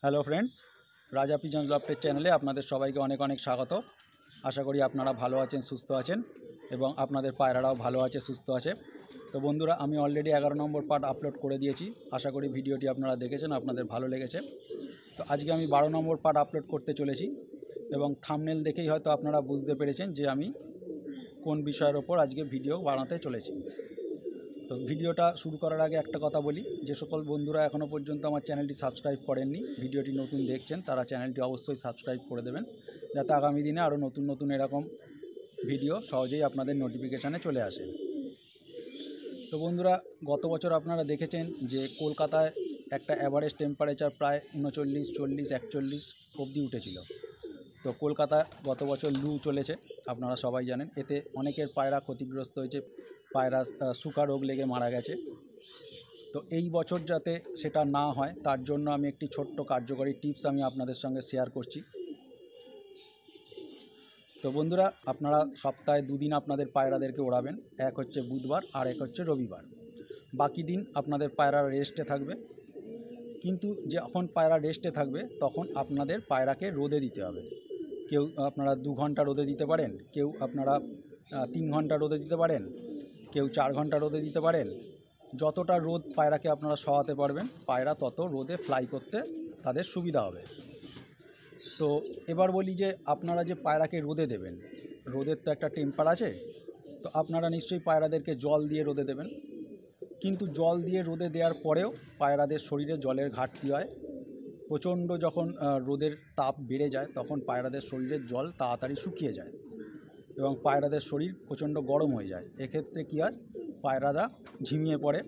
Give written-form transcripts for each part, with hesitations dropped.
Hello friends, রাজা pigeons লফটের চ্যানেলে আপনাদের সবাইকে অনেক অনেক স্বাগত। আশা করি আপনারা ভালো আছেন, সুস্থ আছেন এবং আপনাদের পায়রারাও ভালো আছে, সুস্থ আছে। তো বন্ধুরা, আমি অলরেডি 11 নম্বর পার্ট আপলোড করে দিয়েছি। আশা করি ভিডিওটি আপনারা দেখেছেন, আপনাদের ভালো লেগেছে। তো আজকে আমি 12 নম্বর পার্ট আপলোড করতে চলেছি এবং থাম্বনেল দেখেই হয়তো আপনারা বুঝতে পেরেছেন যে আমি কোন বিষয়ের ওপর আজকে ভিডিও বানাতে চলেছি। তো ভিডিওটা শুরু করার আগে একটা কথা বলি, যে সকল বন্ধুরা এখনও পর্যন্ত আমার চ্যানেলটি সাবস্ক্রাইব করেননি, ভিডিওটি নতুন দেখছেন, তারা চ্যানেলটি অবশ্যই সাবস্ক্রাইব করে দেবেন, যাতে আগামী দিনে আরও নতুন নতুন এরকম ভিডিও সহজেই আপনাদের নোটিফিকেশানে চলে আসে। তো বন্ধুরা, গত বছর আপনারা দেখেছেন যে কলকাতায় একটা অ্যাভারেজ টেম্পারেচার প্রায় 39, 40, 41 অবধি উঠেছিল। তো কলকাতায় গত বছর লু চলেছে, আপনারা সবাই জানেন। এতে অনেকের পায়রা ক্ষতিগ্রস্ত হয়েছে, পায়রা শুকা রোগ লেগে মারা গেছে। তো এই বছর যাতে সেটা না হয়, তার জন্য আমি একটি ছোট্ট কার্যকরী টিপস আমি আপনাদের সঙ্গে শেয়ার করছি। তো বন্ধুরা, আপনারা সপ্তাহে 2 দিন আপনাদের পায়রাদেরকে ওড়াবেন। এক হচ্ছে বুধবার আর এক হচ্ছে রবিবার। বাকি দিন আপনাদের পায়রা রেস্টে থাকবে। কিন্তু যখন পায়রা রেস্টে থাকবে তখন আপনাদের পায়রাকে রোদে দিতে হবে। কেউ আপনারা 2 ঘন্টা রোদে দিতে পারেন, কেউ আপনারা 3 ঘন্টা রোদে দিতে পারেন, কেউ 4 ঘন্টা রোদে দিতে পারেন। যতটা রোদ পায়রাকে আপনারা সহাতে পারবেন, পায়রা তত রোদে ফ্লাই করতে তাদের সুবিধা হবে। তো এবার বলি যে আপনারা যে পায়রাকে রোদে দেবেন, রোদের তো একটা টেম্পার আছে। তো আপনারা নিশ্চয়ই পায়রাদেরকে জল দিয়ে রোদে দেবেন, কিন্তু জল দিয়ে রোদে দেওয়ার পরেও পায়রাদের শরীরে জলের ঘাটতি হয়। প্রচণ্ড যখন রোদের তাপ বেড়ে যায়, তখন পায়রাদের শরীরের জল তাড়াতাড়ি শুকিয়ে যায় এবং পায়রাদের শরীর প্রচণ্ড গরম হয়ে যায়। এক্ষেত্রে কী হয়, পায়রারা ঝিমিয়ে পড়ে,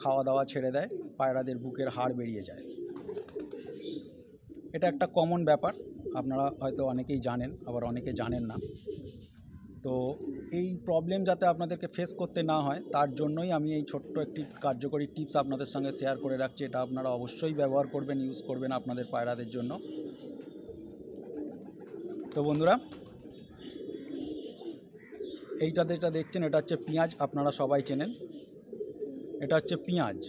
খাওয়া দাওয়া ছেড়ে দেয়, পায়রাদের বুকের হাড় বেরিয়ে যায়। এটা একটা কমন ব্যাপার, আপনারা হয়তো অনেকেই জানেন, আবার অনেকে জানেন না। তো এই প্রবলেম যাতে আপনাদেরকে ফেস করতে না হয়, তার জন্যই আমি এই ছোট্ট একটি কার্যকরী টিপস আপনাদের সঙ্গে শেয়ার করে রাখছি। এটা আপনারা অবশ্যই ব্যবহার করবেন, ইউজ করবেন আপনাদের পায়রাদের জন্য। তো বন্ধুরা, এইটা যেটা দেখছেন, এটা হচ্ছে পেঁয়াজ। আপনারা সবাই চেনেন, এটা হচ্ছে পেঁয়াজ।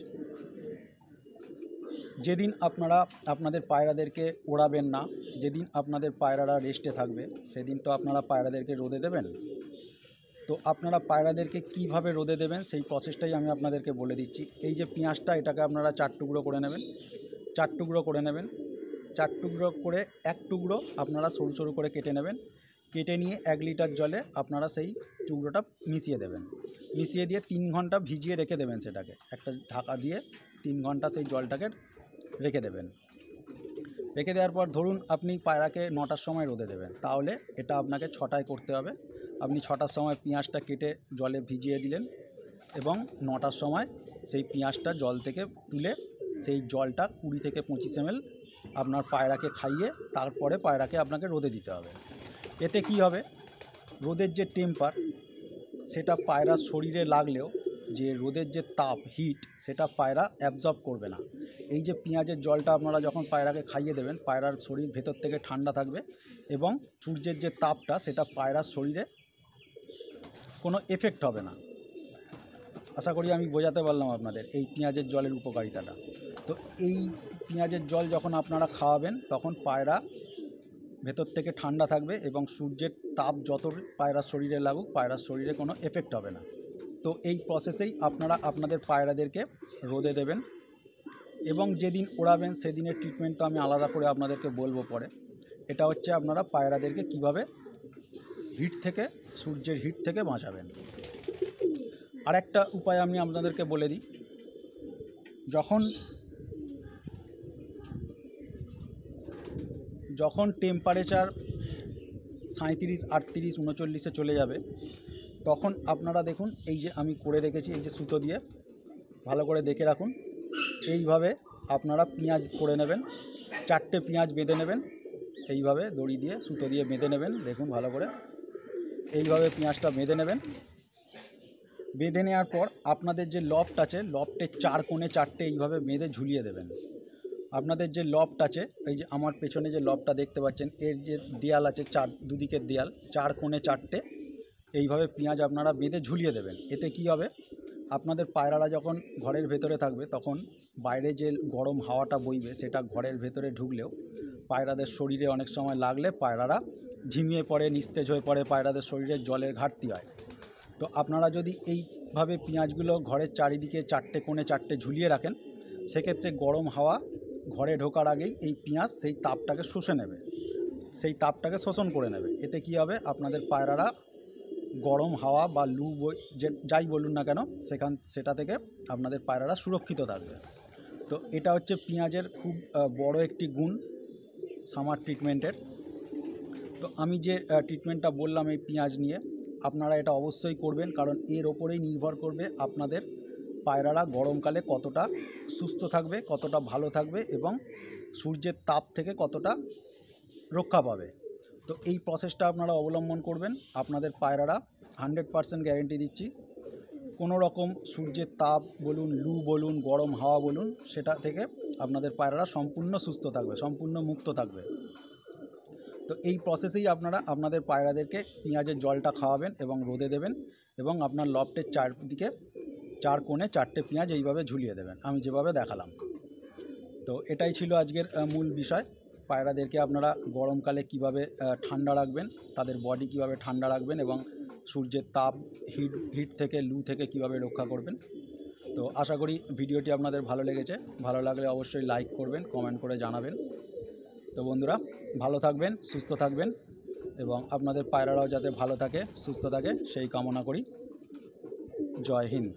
যেদিন আপনারা আপনাদের পায়রাদেরকে ওড়াবেন না, যেদিন আপনাদের পায়রারা রেস্টে থাকবে, সেদিন তো আপনারা পায়রাদেরকে রোদে দেবেন। তো আপনারা পায়রাদেরকে কিভাবে রোদে দেবেন সেই প্রসেসটাই আমি আপনাদেরকে বলে দিচ্ছি। এই যে পেঁয়াজটা, এটাকে আপনারা 4 টুকরো করে নেবেন। 4 টুকরো করে নেবেন। 4 টুকরো করে 1 টুকরো আপনারা সরু সরু করে কেটে নেবেন। কেটে নিয়ে 1 লিটার জলে আপনারা সেই টুকরোটা মিশিয়ে দেবেন। মিশিয়ে দিয়ে 3 ঘন্টা ভিজিয়ে রেখে দেবেন। সেটাকে একটা ঢাকা দিয়ে 3 ঘন্টা সেই জলটাকে রেখে দেবেন। রেখে দেওয়ার পর ধরুন আপনি পায়রাকে 9টার সময় রোদে দেবেন, তাহলে এটা আপনাকে 6টায় করতে হবে। আপনি 6টার সময় পেঁয়াজটা কেটে জলে ভিজিয়ে দিলেন এবং 9টার সময় সেই পেঁয়াজটা জল থেকে তুলে সেই জলটা 20 থেকে 25 ml আপনার পায়রাকে খাইয়ে তারপরে পায়রাকে আপনাকে রোদে দিতে হবে। এতে কি হবে, রোদের যে টেম্পার সেটা পায়রার শরীরে লাগলেও যে রোদের যে তাপ, হিট, সেটা পায়রা অ্যাবজর্ব করবে না। এই যে পেঁয়াজের জলটা আপনারা যখন পায়রাকে খাইয়ে দেবেন, পায়রার শরীর ভেতর থেকে ঠান্ডা থাকবে এবং সূর্যের যে তাপটা সেটা পায়রার শরীরে কোনো এফেক্ট হবে না। আশা করি আমি বোঝাতে পারলাম আপনাদের এই পেঁয়াজের জলের উপকারিতাটা। তো এই পেঁয়াজের জল যখন আপনারা খাওয়াবেন, তখন পায়রা ভেতর থেকে ঠান্ডা থাকবে এবং সূর্যের তাপ যত পায়রার শরীরে লাগুক, পায়রার শরীরে কোনো এফেক্ট হবে না। তো এই প্রসেসেই আপনারা আপনাদের পায়রাদেরকে রোদে দেবেন এবং যেদিন ওড়াবেন সেদিনের ট্রিটমেন্ট তো আমি আলাদা করে আপনাদেরকে বলবো পরে। এটা হচ্ছে আপনারা পায়রাদেরকে কিভাবে হিট থেকে, সূর্যের হিট থেকে বাঁচাবেন। আর একটা উপায় আমি আপনাদেরকে বলে দিই, যখন টেম্পারেচার 37, 38, 39-এ চলে যাবে, তখন আপনারা দেখুন, এই যে আমি করে রেখেছি, এই যে সুতো দিয়ে ভালো করে দেখে রাখুন, এইভাবে আপনারা পেঁয়াজ করে নেবেন। 4টে পেঁয়াজ বেঁধে নেবেন, এইভাবে দড়ি দিয়ে সুতো দিয়ে বেঁধে নেবেন। দেখুন ভালো করে এইভাবে পেঁয়াজটা বেঁধে নেবেন। বেঁধে নেওয়ার পর আপনাদের যে লফট আছে, লফটের 4 কোণে 4টে এইভাবে বেঁধে ঝুলিয়ে দেবেন। আপনাদের যে লফট আছে, এই যে আমার পেছনে যে লফটটা দেখতে পাচ্ছেন, এর যে দেয়াল আছে, 4 দুদিকের দেয়াল, 4 কোণে 4টে এইভাবে পেঁয়াজ আপনারা বেঁধে ঝুলিয়ে দেবেন। এতে কি হবে, আপনাদের পায়রারা যখন ঘরের ভেতরে থাকবে, তখন বাইরে যে গরম হাওয়াটা বইবে সেটা ঘরের ভেতরে ঢুকলেও পায়রাদের শরীরে অনেক সময় লাগলে পায়রারা ঝিমিয়ে পড়ে, নিস্তেজ হয়ে পড়ে, পায়রাদের শরীরে জলের ঘাটতি হয়। তো আপনারা যদি এইভাবে পেঁয়াজগুলো ঘরের চারিদিকে 4টে কোণে 4টে ঝুলিয়ে রাখেন, সেক্ষেত্রে গরম হাওয়া ঘরে ঢোকার আগেই এই পেঁয়াজ সেই তাপটাকে শুষে নেবে, সেই তাপটাকে শোষণ করে নেবে। এতে কি হবে, আপনাদের পায়রারা গরম হাওয়া বা লু যাই বলুন না কেন সেটা থেকে আপনাদের পায়রারা সুরক্ষিত থাকবে। তো এটা হচ্ছে পেঁয়াজের খুব বড় একটি গুণ সামার ট্রিটমেন্টের। তো আমি যে ট্রিটমেন্টটা বললাম এই পেঁয়াজ নিয়ে, আপনারা এটা অবশ্যই করবেন, কারণ এর ওপরেই নির্ভর করবে আপনাদের পায়রারা গরমকালে কতটা সুস্থ থাকবে, কতটা ভালো থাকবে এবং সূর্যের তাপ থেকে কতটা রক্ষা পাবে। তো এই প্রসেসটা আপনারা অবলম্বন করবেন, আপনাদের পায়রারা 100% গ্যারেন্টি দিচ্ছি কোনো রকম সূর্যের তাপ বলুন, লু বলুন, গরম হাওয়া বলুন, সেটা থেকে আপনাদের পায়রারা সম্পূর্ণ সুস্থ থাকবে, সম্পূর্ণ মুক্ত থাকবে। তো এই প্রসেসেই আপনারা আপনাদের পায়রাদেরকে পেঁয়াজের জলটা খাওয়াবেন এবং রোদে দেবেন এবং আপনার লফটের চারদিকে 4 কোণে 4টে পেঁয়াজ এইভাবে ঝুলিয়ে দেবেন, আমি যেভাবে দেখালাম। তো এটাই ছিল আজকের মূল বিষয়। পায়রাদেরকে আপনারা গরমকালে কিভাবে ঠান্ডা রাখবেন, তাদের বডি কিভাবে ঠান্ডা রাখবেন এবং সূর্যের তাপ হিট থেকে লু থেকে কিভাবে রক্ষা করবেন। তো আশা করি ভিডিওটি আপনাদের ভালো লেগেছে। ভালো লাগলে অবশ্যই লাইক করবেন, কমেন্ট করে জানাবেন। তো বন্ধুরা, ভালো থাকবেন, সুস্থ থাকবেন এবং আপনাদের পায়রারাও যাতে ভালো থাকে, সুস্থ থাকে সেই কামনা করি। জয় হিন্দ।